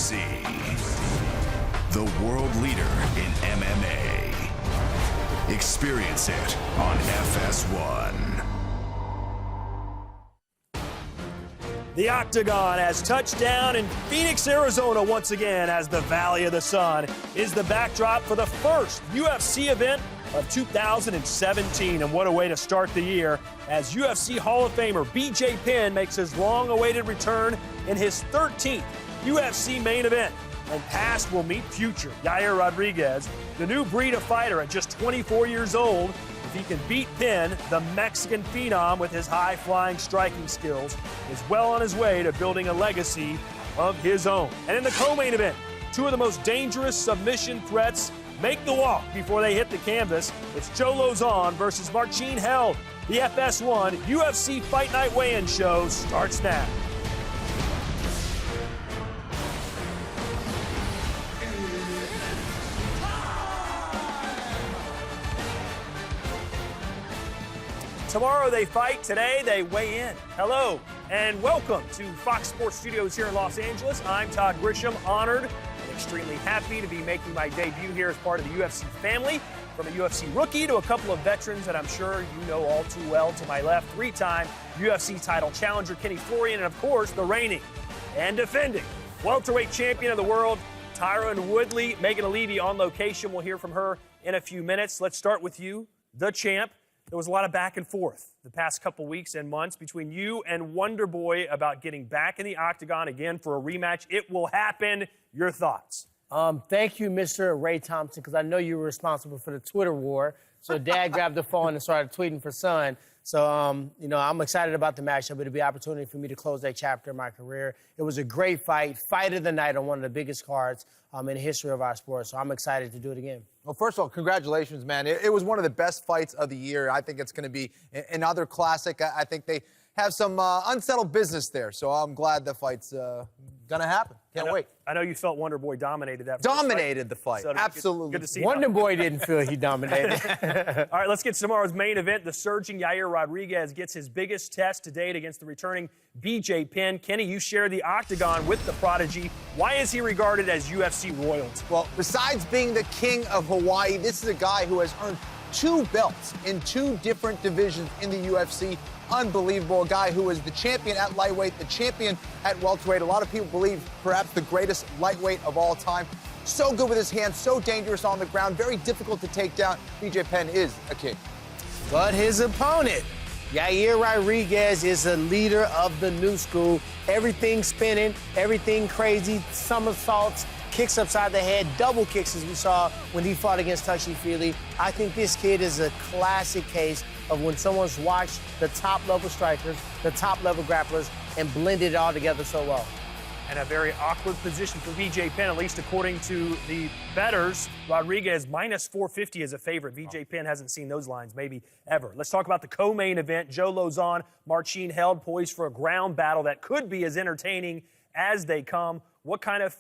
UFC, the world leader in MMA. Experience it on FS1. The Octagon has touched down in Phoenix, Arizona once again, as the Valley of the Sun is the backdrop for the first UFC event of 2017. And what a way to start the year as UFC Hall of Famer BJ Penn makes his long-awaited return in his 13th UFC main event. And past will meet future. Yair Rodriguez, the new breed of fighter at just 24 years old. If he can beat Penn, the Mexican phenom with his high-flying striking skills is well on his way to building a legacy of his own. And in the co-main event, two of the most dangerous submission threats make the walk before they hit the canvas. It's Joe Lauzon versus Marcin Held. The FS1 UFC Fight Night weigh-in show starts now. Tomorrow they fight, today they weigh in. Hello and welcome to Fox Sports Studios here in Los Angeles. I'm Todd Grisham, honored and extremely happy to be making my debut here as part of the UFC family. From a UFC rookie to a couple of veterans that I'm sure you know all too well. To my left, three-time UFC title challenger Kenny Florian, and of course the reigning and defending welterweight champion of the world, Tyron Woodley. Megan Levy on location. We'll hear from her in a few minutes. Let's start with you, the champ. There was a lot of back and forth the past couple weeks and months between you and Wonder Boy about getting back in the Octagon again for a rematch. It will happen. Your thoughts? Thank you, Mr. Ray Thompson, because I know you were responsible for the Twitter war. So Dad grabbed the phone and started tweeting for son. So, you know, I'm excited about the matchup. It'll be an opportunity for me to close that chapter in my career. It was a great fight, fight of the night on one of the biggest cards in the history of our sport. So I'm excited to do it again. Well, first of all, congratulations, man. It was one of the best fights of the year. I think it's going to be another classic. I think they have some unsettled business there. So I'm glad the fight's going to happen. Can't wait. I know you felt Wonder Boy dominated that Dominated the fight. So Absolutely. Good to see Wonder Boy didn't feel he dominated. All right, let's get to tomorrow's main event. The surging Yair Rodriguez gets his biggest test to date against the returning BJ Penn. Kenny, you share the Octagon with the prodigy. Why is he regarded as UFC royalty? Well, besides being the king of Hawaii, this is a guy who has earned 2 belts in 2 different divisions in the UFC. Unbelievable. A guy who is the champion at lightweight, the champion at welterweight. A lot of people believe perhaps the greatest lightweight of all time. So good with his hands, so dangerous on the ground, very difficult to take down. BJ Penn is a king. But his opponent, Yair Rodriguez, is a leader of the new school. Everything spinning, everything crazy, somersaults, kicks upside the head, double kicks as we saw when he fought against Touchy-Feely. I think this kid is a classic case of when someone's watched the top-level strikers, the top-level grapplers, and blended it all together so well. And a very awkward position for BJ Penn, at least according to the bettors. Rodriguez minus 450 is a favorite. BJ Penn hasn't seen those lines maybe ever. Let's talk about the co-main event. Joe Lauzon, Marcin Held, poised for a ground battle that could be as entertaining as they come. What kind of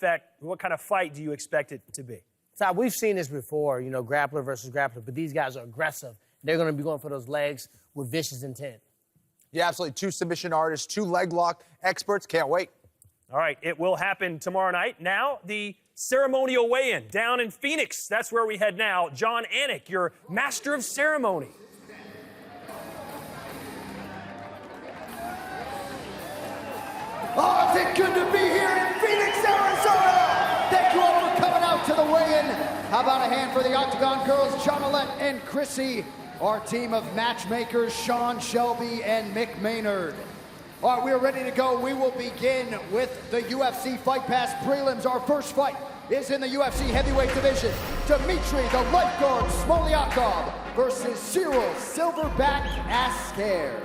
fight do you expect it to be? So we've seen this before, you know, grappler versus grappler, but these guys are aggressive. They're going to be going for those legs with vicious intent. Yeah, absolutely. 2 submission artists, 2 leg lock experts. Can't wait. All right, it will happen tomorrow night. Now, the ceremonial weigh-in down in Phoenix. That's where we head now. Jon Anik, your master of ceremony. Oh, is it good to be here in Phoenix, Arizona? Thank you all for coming out to the weigh-in. How about a hand for the Octagon girls, Jonalette and Chrissy, our team of matchmakers, Sean Shelby and Mick Maynard. All right, we are ready to go. We will begin with the UFC Fight Pass prelims. Our first fight is in the UFC heavyweight division. Dmitry, the lifeguard, Smoliakov versus Cyril Silverback Asker.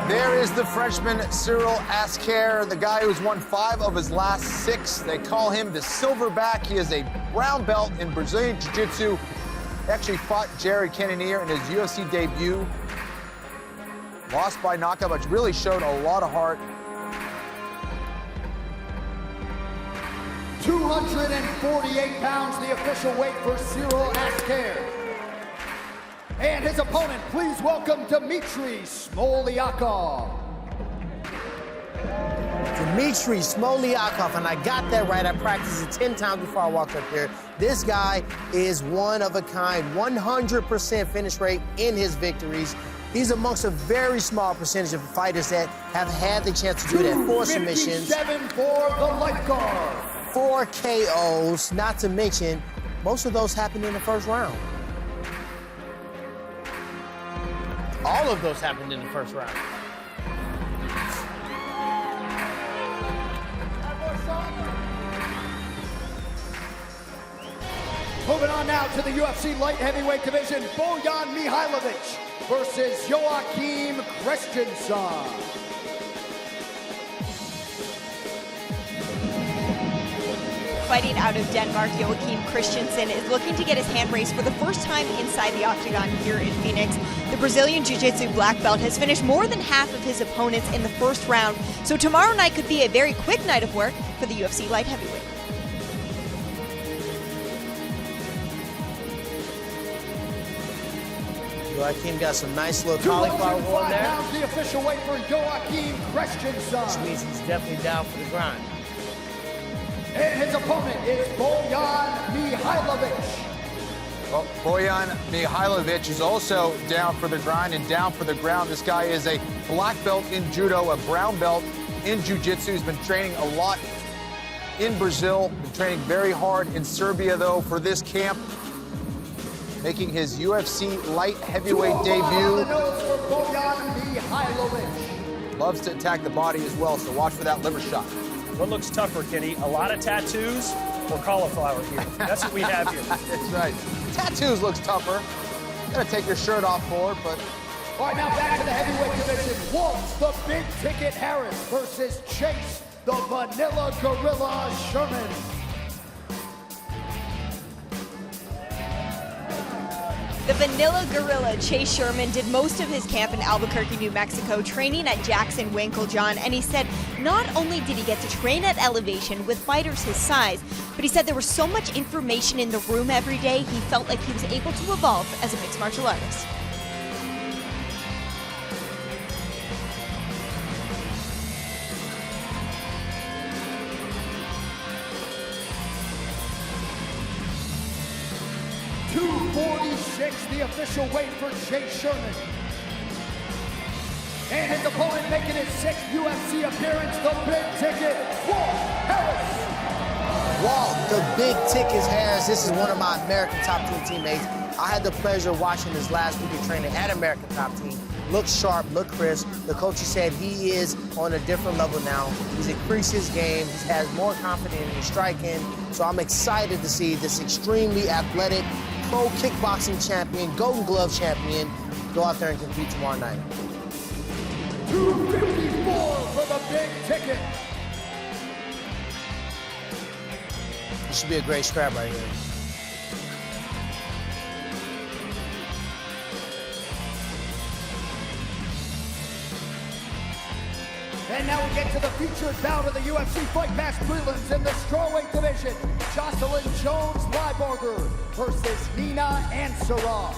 There is the Frenchman, Cyril Asker, the guy who's won 5 of his last 6. They call him the Silverback. He is a brown belt in Brazilian Jiu-Jitsu. He actually fought Jared Cannonier in his UFC debut. Lost by knockout, but really showed a lot of heart. 248 pounds, the official weight for Cyril Asker. And his opponent, please welcome Dmitry SMOLIAKOV. Dmitry SMOLIAKOV, and I got that right. I practiced it 10 times before I walked up here. This guy is one of a kind, 100% finish rate in his victories. He's amongst a very small percentage of fighters that have had the chance to do that. 4 submissions. 257 for the light guard. 4 KOs, not to mention, most of those happened in the first round. All of those happened in the first round. Moving on now to the UFC light heavyweight division, BOUT MIHAJLOVIC versus Joachim Christensen. Fighting out of Denmark, Joachim Christensen is looking to get his hand raised for the first time inside the octagon here in Phoenix. The Brazilian Jiu-Jitsu black belt has finished more than half of his opponents in the first round, so tomorrow night could be a very quick night of work for the UFC light heavyweight. Joachim got some nice little cauliflower going there. 205 pounds, the official weight for Joachim Christensen. Which means he's definitely down for the grind. And his opponent is BOUT MIHAJLOVIC. Well, BOUT MIHAJLOVIC is also down for the grind and down for the ground. This guy is a black belt in judo, a brown belt in jiu-jitsu. He's been training a lot in Brazil, been training very hard in Serbia, though, for this camp. Making his UFC light heavyweight debut. Loves to attack the body as well, so watch for that liver shot. What looks tougher, Kenny? A lot of tattoos or cauliflower here? That's what we have here. That's right. Tattoos looks tougher. Gotta take your shirt off for it, but... All right, now back to the heavyweight division. Waltz, the big ticket Harris versus Chase, the Vanilla Gorilla Sherman. The Vanilla Gorilla, Chase Sherman, did most of his camp in Albuquerque, New Mexico, training at Jackson Winklejohn, and he said not only did he get to train at elevation with fighters his size, but he said there was so much information in the room every day, he felt like he was able to evolve as a mixed martial artist. The official weight for Chase Sherman. And his opponent making his 6th UFC appearance, the big ticket, Walt Harris. Walt, the big ticket Harris. This is one of my American Top Team teammates. I had the pleasure of watching his last week of training at American Top Team. Looked sharp, looked crisp. The coach said he is on a different level now. He's increased his game. He has more confidence in his striking. So I'm excited to see this extremely athletic pro kickboxing champion, Golden Glove champion, go out there and compete tomorrow night. 254 for the big ticket. This should be a great scrap right here. And now we get to the featured bout of the UFC Fight Pass prelims in the strawweight division. Jocelyn Jones-LYBARGER versus Nina ANSAROFF.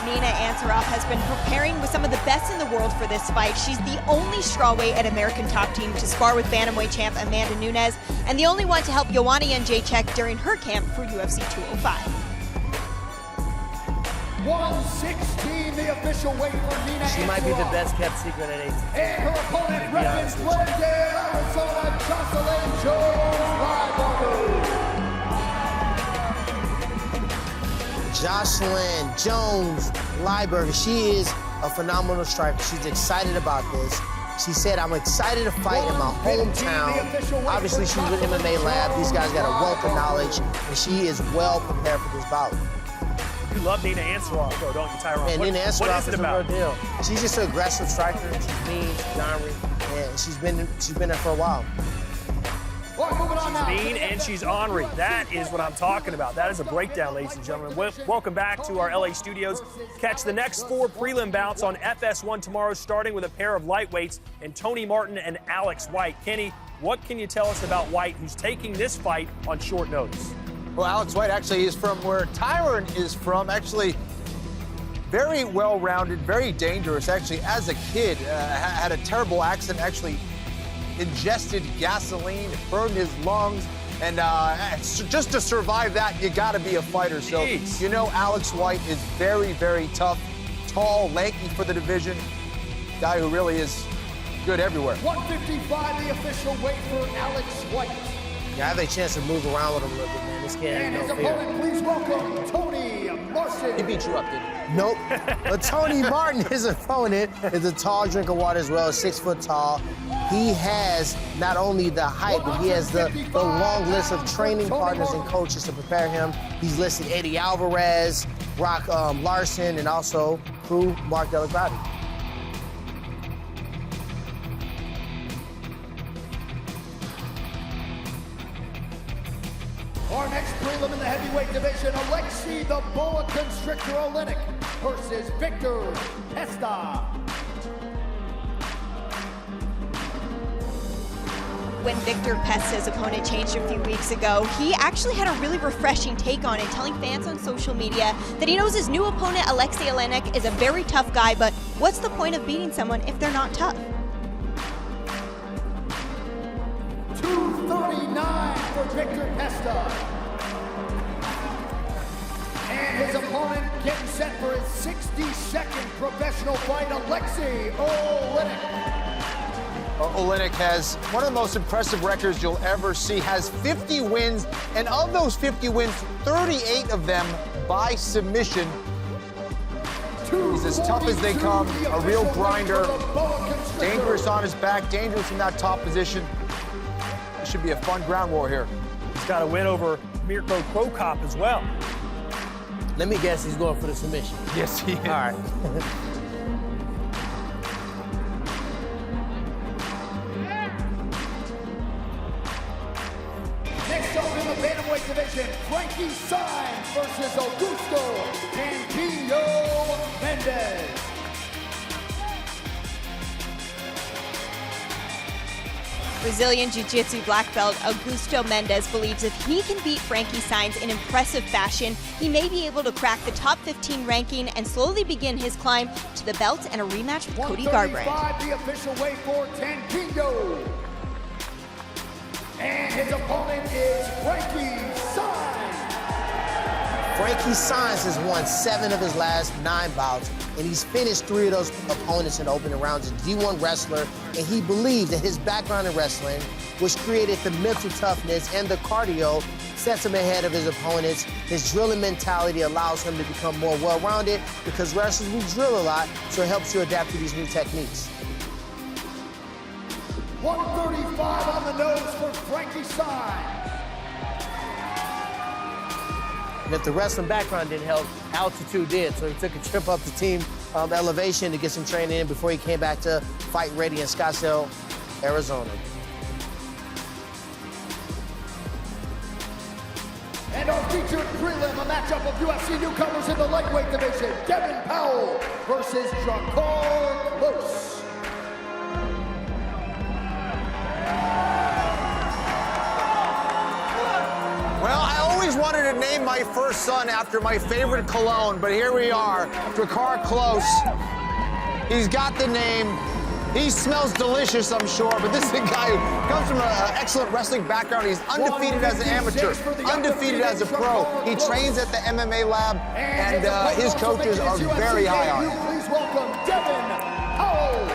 Nina ANSAROFF has been preparing with some of the best in the world for this fight. She's the only strawweight at American Top Team to spar with bantamweight champ Amanda Nunes, and the only one to help Joanna Jędrzejczyk during her camp for UFC 205. 116, the official weight for Nina ANSAROFF. She might be the best kept secret at 18. And her opponent represents Glendale, Arizona, Jocelyn Jones-LYBARGER. Jocelyn Jones-LYBARGER, she is a phenomenal striker. She's excited about this. She said, I'm excited to fight in my hometown. Obviously, she's with MMA Lab. These guys got a wealth of knowledge, and she is well prepared for this bout. You love Nina ANSAROFF, though, don't you, Tyrone? Man, Nina ANSAROFF is a real deal. She's just an aggressive striker. She's mean, she's ornery, and she's been there for a while. She's mean and she's ornery. That is what I'm talking about. That is a breakdown, ladies and gentlemen. Welcome back to our LA studios. Catch the next 4 prelim bouts on FS1 tomorrow, starting with a pair of lightweights and Tony Martin and Alex White. Kenny, what can you tell us about White, who's taking this fight on short notice? Well, Alex White actually is from where Tyron is from. Actually, very well-rounded, very dangerous. Actually, as a kid, had a terrible accident. Actually, ingested gasoline, burned his lungs, and just to survive that, you got to be a fighter. So, you know, Alex White is very, very tough, tall, lanky for the division. Guy who really is good everywhere. 155, the official weight for Alex White. Yeah, I have a chance to move around with him a little bit, man. This can't And his no fear. opponent, please welcome Tony Martin. He beat you up, didn't he? Nope. But Tony Martin, his opponent, is a tall drink of water as well, 6 foot tall. He has not only the height, but he has the long list of training partners and coaches to prepare him. He's listed Eddie Alvarez, Brock Larson, and also crew Mark Delagrati. Our next prelim in the heavyweight division, Alexei the Boa Constrictor OLEINIK versus Victor PESTA. When Victor Pesta's opponent changed a few weeks ago, he actually had a really refreshing take on it, telling fans on social media that he knows his new opponent, Alexei OLEINIK, is a very tough guy, but what's the point of beating someone if they're not tough? 239 for Victor PESTA. And his opponent getting set for his 62nd professional fight, Alexei OLEINIK. OLEINIK has one of the most impressive records you'll ever see, has 50 wins, and of those 50 wins, 38 of them by submission. He's as tough as they come, a real grinder, dangerous on his back, dangerous in that top position. It should be a fun ground war here. He's got a win over Mirko Krokop as well. Let me guess he's going for the submission. Yes, he is. All right. Next up in the bantamweight division, Frankie SAENZ versus Augusto Campillo Mendes. Brazilian Jiu-Jitsu black belt Augusto Mendes believes if he can beat Frankie SAENZ in impressive fashion, he may be able to crack the top 15 ranking and slowly begin his climb to the belt and a rematch with Cody Garbrandt. 135, the official weight for Campillo. And his opponent is Frankie SAENZ. Frankie SAENZ has won 7 of his last 9 bouts, and he's finished 3 of those opponents in the opening rounds. He's a D1 wrestler, and he believes that his background in wrestling, which created the mental toughness and the cardio, sets him ahead of his opponents. His drilling mentality allows him to become more well-rounded because wrestlers will drill a lot, so it helps you adapt to these new techniques. 135 on the nose for Frankie SAENZ. And if the wrestling background didn't help, altitude did. So he took a trip up to team elevation to get some training in before he came back to fight ready in Scottsdale, Arizona. And our featured prelim, a matchup of UFC newcomers in the lightweight division, Devin Powell versus KLOSE. Well, I always wanted to name my first son after my favorite cologne, but here we are, KLOSE. He's got the name. He smells delicious, I'm sure, but this is a guy who comes from an excellent wrestling background. He's undefeated as an amateur, undefeated as a pro. He trains at the MMA lab, and his coaches are very high on him. Please welcome Devin Powell.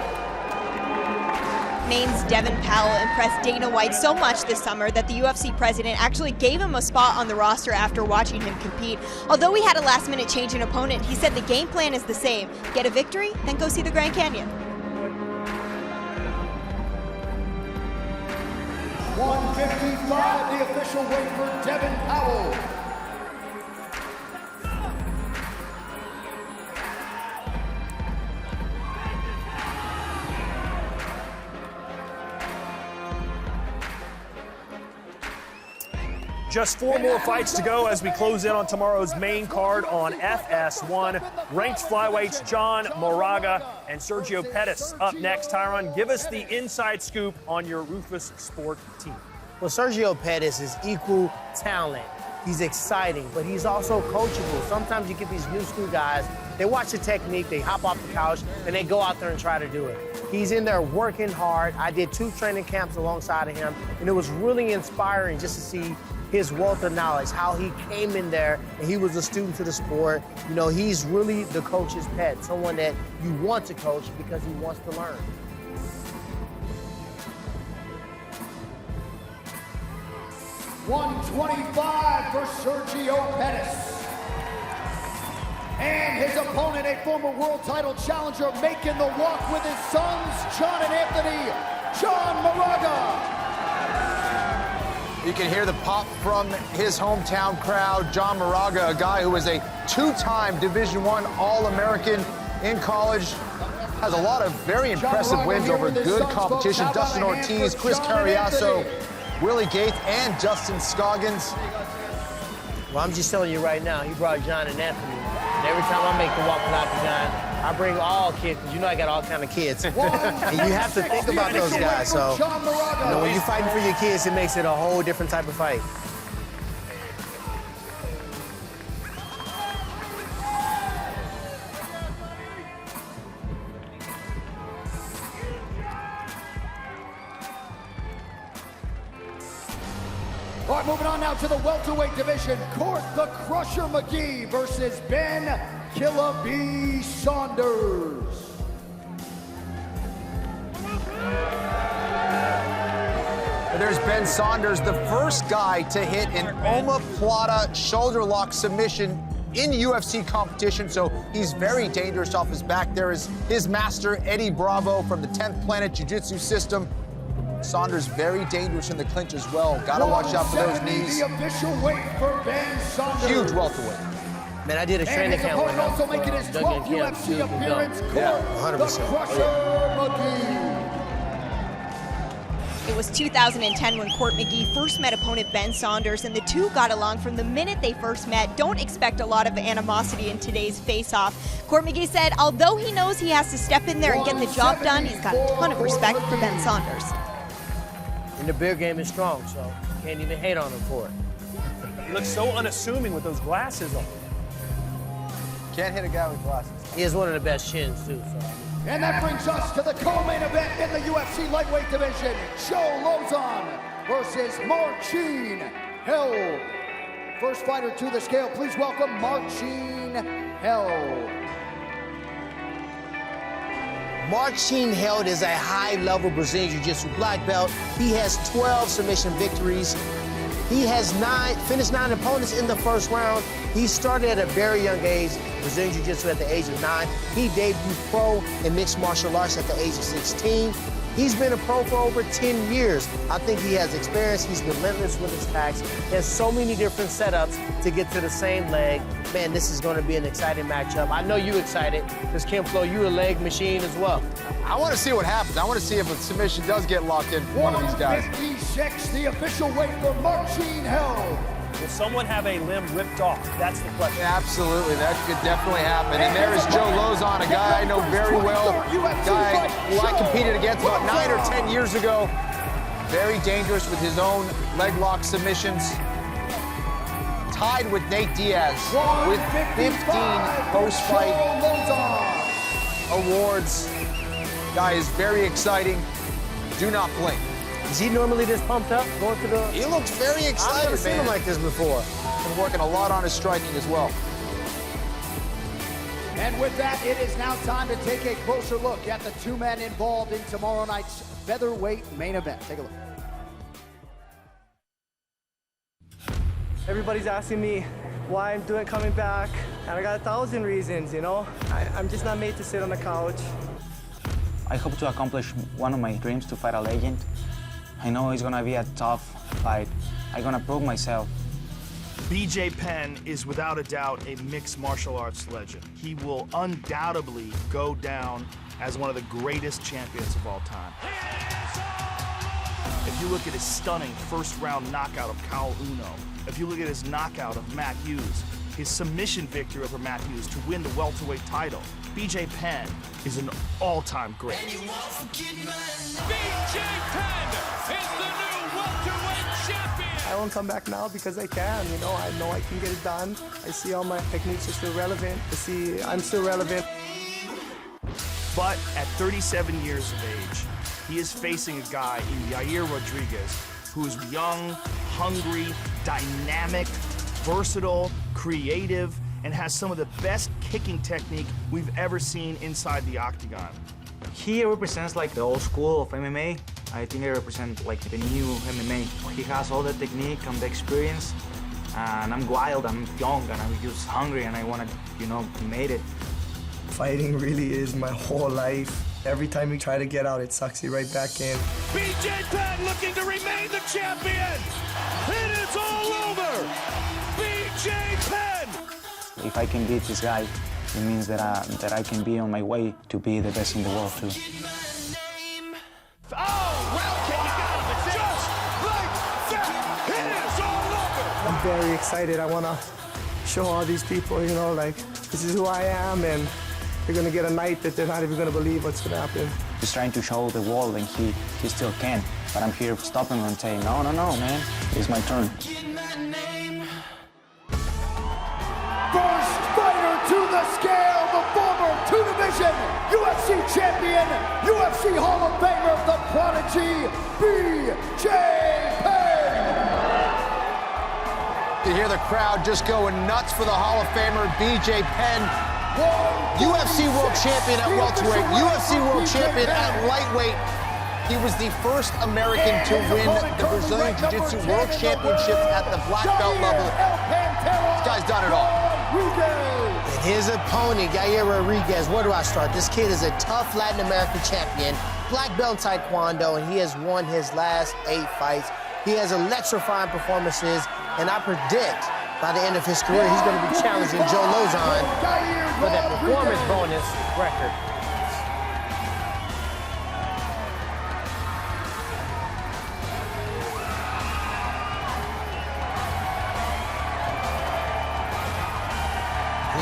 Maine's Devin Powell impressed Dana White so much this summer that the UFC president actually gave him a spot on the roster after watching him compete. Although he had a last-minute change in opponent, he said the game plan is the same. Get a victory, then go see the Grand Canyon. 155, the official weight for Devin Powell. Just 4 more fights to go as we close in on tomorrow's main card on FS1. Ranked flyweights John Moraga and Sergio Pettis up next. Tyron, give us the inside scoop on your Rufus Sport team. Well, Sergio Pettis is equal talent He's exciting, but he's also coachable. Sometimes you get these new school guys, they watch the technique, they hop off the couch, and they go out there and try to do it. He's in there working hard. I did 2 training camps alongside of him, and it was really inspiring just to see his wealth of knowledge, how he came in there and he was a student to the sport. You know, he's really the coach's pet, someone that you want to coach because he wants to learn. $125 for Sergio Pettis. And his opponent, a former world title challenger, making the walk with his sons, John and Anthony, John Moraga. You can hear the pop from his hometown crowd. John Moraga, a guy who was a 2-time Division I All-American in college, has a lot of very impressive wins over good competition. Dustin Ortiz, Chris Carriasso, Willie Gates, and Justin Scoggins. Well, I'm just telling you right now, he brought John and Anthony. And every time I make the walk with Octagon, I bring all kids, because you know I got all kind of kids. And you have to think about those guys. So, you know, when you're fighting for your kids, it makes it a whole different type of fight. All right, moving on now to the welterweight division. Court the Crusher McGee versus Ben Killer B. Saunders. There's Ben Saunders, the first guy to hit an omoplata shoulder lock submission in UFC competition, so he's very dangerous off his back. There is his master, Eddie Bravo, from the 10th Planet Jiu-Jitsu system. Saunders very dangerous in the clinch as well. Gotta watch out for those knees. The official weight for Ben Saunders. Huge welterweight. Man, I did a training camp with him. Also making his 12th UFC appearance. Yeah, 100%. The Crusher McGee. It was 2010 when Court McGee first met opponent Ben Saunders, and the two got along from the minute they first met. Don't expect a lot of animosity in today's face-off. Court McGee said although he knows he has to step in there and get the job done, he's got a ton of respect for Ben Saunders. And the beer game is strong, so you can't even hate on him for it. He looks so unassuming with those glasses on. Can't hit a guy with glasses. He has one of the best chins, too, so. And that brings us to the co-main event in the UFC lightweight division. Joe Lozon versus Marcin Held. First fighter to the scale, please welcome Marcin Held. Marcin Held is a high-level Brazilian Jiu-Jitsu black belt. He has 12 submission victories. He has finished 9 opponents in the first round. He started at a very young age, Brazilian Jiu-Jitsu at the age of 9. He debuted pro in mixed martial arts at the age of 16. He's been a pro for over 10 years. I think he has experience. He's relentless with his attacks. He has so many different setups to get to the same leg. Man, this is going to be an exciting matchup. I know you're excited because, Kim Flo, you're a leg machine as well. I want to see what happens. I want to see if a submission does get locked in for one of these guys. 156, the official weight for Marcin Held. Will someone have a limb ripped off? That's the question. Yeah, absolutely, that could definitely happen. And there is Joe Lozon, a guy I know very well, a guy who I competed against about 9 or 10 years ago. Very dangerous with his own leg lock submissions. Tied with Nate Diaz with 15 post-fight awards. Guy is very exciting. Do not blink. Is he normally this pumped up going to the... He looks very excited, I've never seen him like this before. Been working a lot on his striking as well. And with that, it is now time to take a closer look at the 2 men involved in tomorrow night's featherweight main event. Take a look. Everybody's asking me why I'm doing coming back, and I got 1,000 reasons, you know? I'm just not made to sit on the couch. I hope to accomplish one of my dreams, to fight a legend. I know it's gonna be a tough fight. I'm gonna prove myself. BJ Penn is without a doubt a mixed martial arts legend. He will undoubtedly go down as one of the greatest champions of all time. If you look at his stunning first-round knockout of Kyle Uno, if you look at his knockout of Matt Hughes, his submission victory over Matt Hughes to win the welterweight title, BJ Penn is an all-time great. BJ Penn is the new welterweight champion. I won't come back now because I can, you know I can get it done. I see all my techniques are still relevant. I see I'm still relevant. But at 37 years of age, he is facing a guy in Yair Rodriguez who is young, hungry, dynamic, versatile, creative, and has some of the best kicking technique we've ever seen inside the octagon. He represents like the old school of MMA. I think he represents like the new MMA. He has all the technique and the experience, and I'm wild, I'm young, and I'm just hungry, and I want to, you know, make it. Fighting really is my whole life. Every time you try to get out, it sucks you right back in. BJ Penn looking to remain the champion. It is all over. BJ Penn. If I can beat this guy, it means that I can be on my way to be the best in the world too. Oh, well, can you get him? It's just like that. It is all over. I'm very excited. I want to show all these people, you know, like, this is who I am, and they're going to get a night that they're not even going to believe what's going to happen. He's trying to show the world, and he still can. But I'm here stopping him and saying, no, man, it's my turn. First fighter to the scale, the former two-division UFC champion, UFC Hall of Famer, the prodigy, BJ Penn. You hear the crowd just going nuts for the Hall of Famer, BJ Penn. UFC World Champion at welterweight, UFC World Champion at lightweight. He was the first American to win the Brazilian Jiu-Jitsu World Championships at the black belt level. This guy's done it all. And his opponent, Yair Rodriguez, where do I start? This kid is a tough Latin American champion, black belt Taekwondo, and he has won his last 8 fights. He has electrifying performances, and I predict by the end of his career, he's going to be challenging Joe Lozon for that performance bonus record.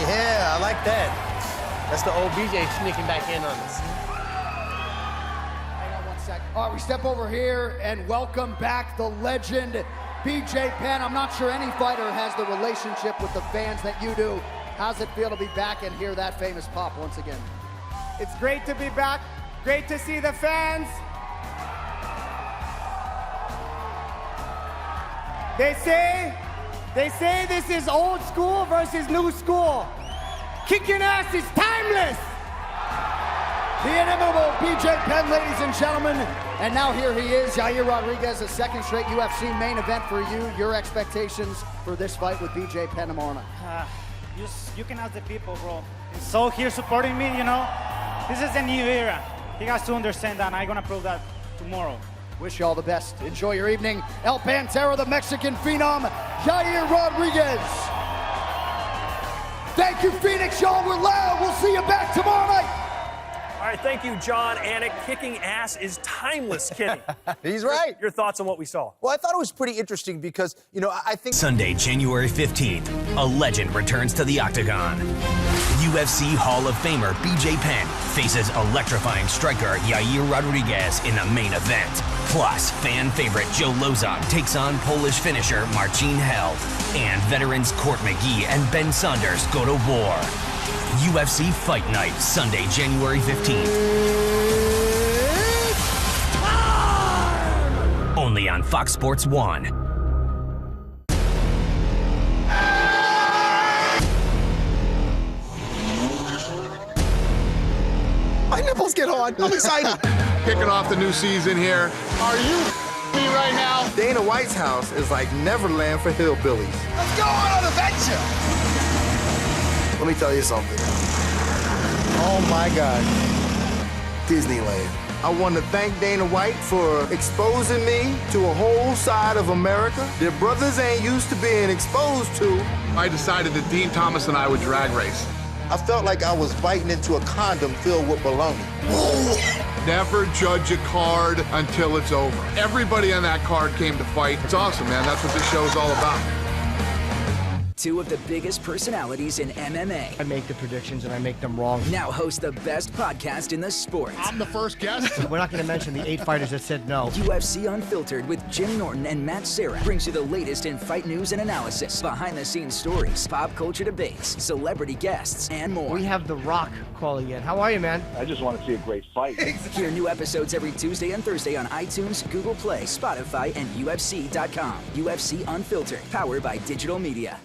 Yeah, I like that. That's the old BJ sneaking back in on us. Hang on 1 second. All right, we step over here and welcome back the legend, BJ Penn. I'm not sure any fighter has the relationship with the fans that you do. How's it feel to be back and hear that famous pop once again? It's great to be back. Great to see the fans. They say this is old school versus new school. Kicking ass is timeless. The inimitable BJ Penn, ladies and gentlemen. And now here he is, Yair Rodriguez, a second straight UFC main event for you. Your expectations for this fight with BJ Penn tomorrow night? You can ask the people, bro. And so here supporting me, you know, this is a new era. You guys to understand that, and I'm gonna prove that tomorrow. Wish you all the best. Enjoy your evening. El Pantera, the Mexican phenom, Yair Rodriguez. Thank you, Phoenix. Y'all were loud. We'll see you back tomorrow night. All right, thank you, John Anik. Kicking ass is timeless, Kenny. He's right. Your thoughts on what we saw? Well, I thought it was pretty interesting because, you know, I think... Sunday, January 15th, a legend returns to the octagon. UFC Hall of Famer BJ Penn faces electrifying striker Yair Rodriguez in the main event. Plus, fan favorite Joe Lozon takes on Polish finisher Marcin Held. And veterans Court McGee and Ben Saunders go to war. UFC Fight Night, Sunday, January 15th. Only on Fox Sports 1. My nipples get hard. I'm excited. Kicking off the new season here. Are you me right now? Dana White's house is like Neverland for hillbillies. Let's go on an adventure. Let me tell you something. Oh my God. Disneyland. I want to thank Dana White for exposing me to a whole side of America that brothers ain't used to being exposed to. I decided that Dean Thomas and I would drag race. I felt like I was biting into a condom filled with bologna. Never judge a card until it's over. Everybody on that card came to fight. It's awesome, man. That's what this show's all about. Two of the biggest personalities in MMA I make the predictions and I make them wrong. now host the best podcast in the sport. I'm the first guest. We're not going to mention the 8 fighters that said no. UFC Unfiltered with Jim Norton and Matt Serra brings you the latest in fight news and analysis, behind-the-scenes stories, pop culture debates, celebrity guests, and more. We have The Rock calling in. How are you, man? I just want to see a great fight. Hear new episodes every Tuesday and Thursday on iTunes, Google Play, Spotify, and UFC.com. UFC Unfiltered, powered by Digital Media.